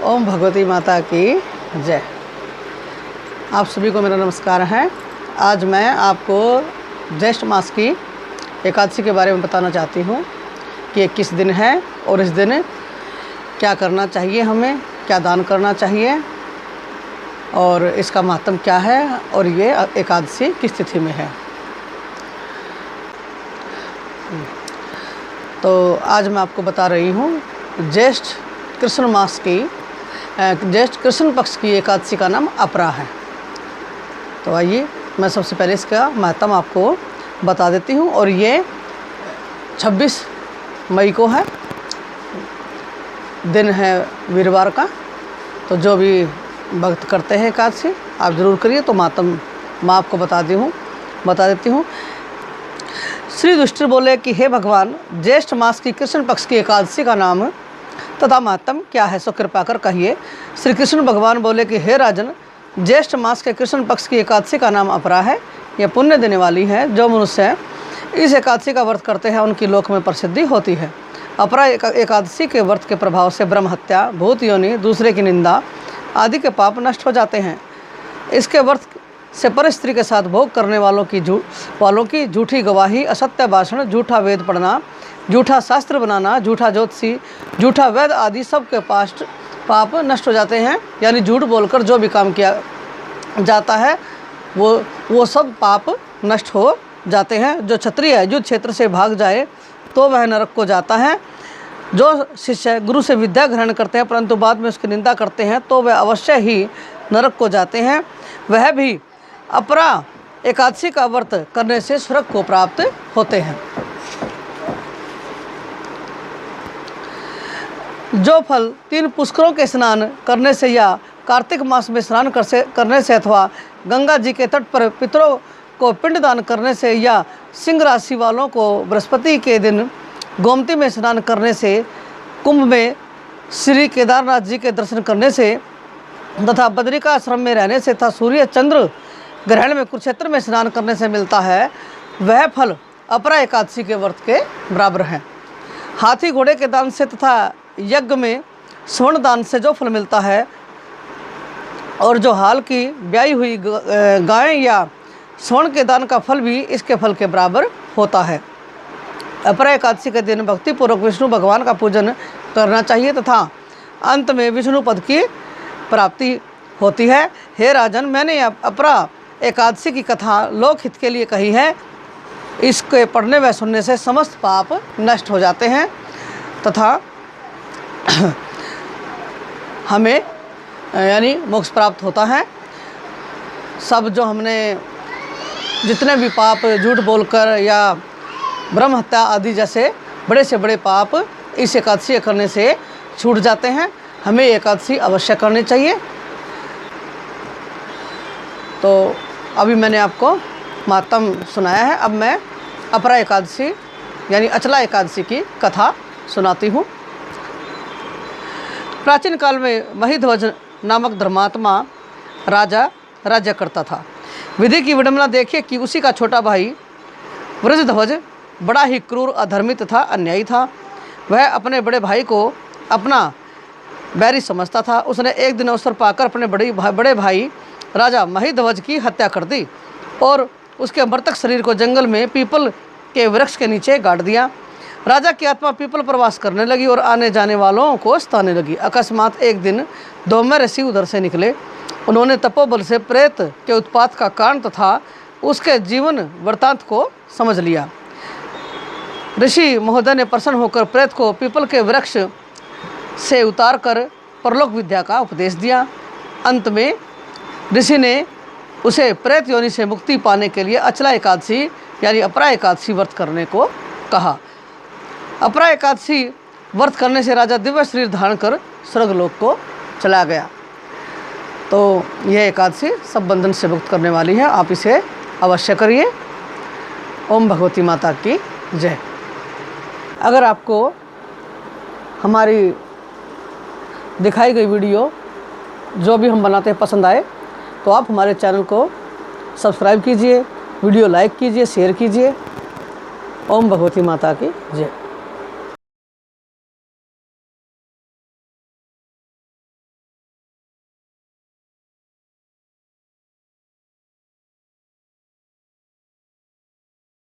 ओम भगवती माता की जय। आप सभी को मेरा नमस्कार है। आज मैं आपको ज्येष्ठ मास की एकादशी के बारे में बताना चाहती हूँ कि ये किस दिन है और इस दिन क्या करना चाहिए, हमें क्या दान करना चाहिए और इसका महत्व क्या है और ये एकादशी किस तिथि में है। तो आज मैं आपको बता रही हूँ ज्येष्ठ कृष्ण मास की ज्येष्ठ कृष्ण पक्ष की एकादशी का नाम अपरा है। तो आइए मैं सबसे पहले इसका महत्व आपको बता देती हूँ। और ये 26 मई को है, दिन है वीरवार का। तो जो भी भक्त करते हैं एकादशी आप ज़रूर करिए। तो महत्व मैं आपको बता देती हूँ। श्री युधिष्ठिर बोले कि हे भगवान, ज्येष्ठ मास की कृष्ण पक्ष की एकादशी का नाम तथा महत्म क्या है, सो कृपा कर कहिए। श्री कृष्ण भगवान बोले कि हे राजन, ज्येष्ठ मास के कृष्ण पक्ष की एकादशी का नाम अपरा है। यह पुण्य देने वाली है। जो मनुष्य इस एकादशी का व्रत करते हैं उनकी लोक में प्रसिद्धि होती है। अपरा एकादशी के व्रत के प्रभाव से ब्रह्म हत्या, भूत योनि, दूसरे की निंदा आदि के पाप नष्ट हो जाते हैं। इसके व्रत से पर स्त्री के साथ भोग करने वालों की झूठी गवाही, असत्य भाषण, झूठा वेद पढ़ना, झूठा शास्त्र बनाना, झूठा ज्योतिषी, झूठा वेद आदि सब के पाप नष्ट हो जाते हैं। यानी झूठ बोलकर जो भी काम किया जाता है वो सब पाप नष्ट हो जाते हैं। जो क्षत्रिय युद्ध क्षेत्र से भाग जाए तो वह नरक को जाता है। जो शिष्य गुरु से विद्या ग्रहण करते हैं परंतु बाद में उसकी निंदा करते हैं तो वह अवश्य ही नरक को जाते हैं। वह भी अपरा एकादशी का व्रत करने से स्वर्ग को प्राप्त होते हैं। जो फल 3 पुष्करों के स्नान करने से या कार्तिक मास में स्नान करने से अथवा गंगा जी के तट पर पितरों को पिंडदान करने से या सिंह राशि वालों को बृहस्पति के दिन गोमती में स्नान करने से, कुंभ में श्री केदारनाथ जी के दर्शन करने से तथा बद्रिकाश्रम में रहने से तथा सूर्य चंद्र ग्रहण में कुरुक्षेत्र में स्नान करने से मिलता है, वह फल अपरा एकादशी के व्रत के बराबर है। हाथी घोड़े के दान से तथा यज्ञ में स्वर्ण दान से जो फल मिलता है और जो हाल की ब्याई हुई गाय या स्वर्ण के दान का फल भी इसके फल के बराबर होता है। अपरा एकादशी के दिन भक्तिपूर्वक विष्णु भगवान का पूजन करना चाहिए तथा अंत में विष्णु पद की प्राप्ति होती है। हे राजन, मैंने अपरा एकादशी की कथा लोकहित के लिए कही है। इसके पढ़ने व सुनने से समस्त पाप नष्ट हो जाते हैं तथा हमें यानी मोक्ष प्राप्त होता है। सब जो हमने जितने भी पाप झूठ बोलकर या ब्रह्म हत्या आदि जैसे बड़े से बड़े पाप इस एकादशी करने से छूट जाते हैं। हमें एकादशी अवश्य करनी चाहिए। तो अभी मैंने आपको महत्व सुनाया है। अब मैं अपरा एकादशी यानी अचला एकादशी की कथा सुनाती हूँ। प्राचीन काल में महिध्वज नामक धर्मात्मा राजा राज्य करता था। विधि की विडंबना देखिए कि उसी का छोटा भाई वृषध्वज बड़ा ही क्रूर, अधर्मी तथा अन्यायी था। वह अपने बड़े भाई को अपना बैरी समझता था। उसने एक दिन अवसर पाकर अपने बड़े भाई राजा महिध्वज की हत्या कर दी और उसके मृतक शरीर को जंगल में पीपल के वृक्ष के नीचे गाड़ दिया। राजा की आत्मा पीपल प्रवास करने लगी और आने जाने वालों को सताने लगी। अकस्मात एक दिन धौम्य ऋषि उधर से निकले। उन्होंने तपोबल से प्रेत के उत्पात का कारण तथा उसके जीवन वृत्तांत को समझ लिया। ऋषि महोदय ने प्रसन्न होकर प्रेत को पीपल के वृक्ष से उतारकर परलोक विद्या का उपदेश दिया। अंत में ऋषि ने उसे प्रेत योनि से मुक्ति पाने के लिए अचला एकादशी यानी अपरा एकादशी व्रत करने को कहा। अपरा एकादशी व्रत करने से राजा दिव्य शरीर धारण कर स्वर्गलोक को चला गया। तो यह एकादशी सब बंधन से मुक्त करने वाली है। आप इसे अवश्य करिए। ओम भगवती माता की जय। अगर आपको हमारी दिखाई गई वीडियो जो भी हम बनाते हैं पसंद आए तो आप हमारे चैनल को सब्सक्राइब कीजिए, वीडियो लाइक कीजिए, शेयर कीजिए। ओम भगवती माता की जय।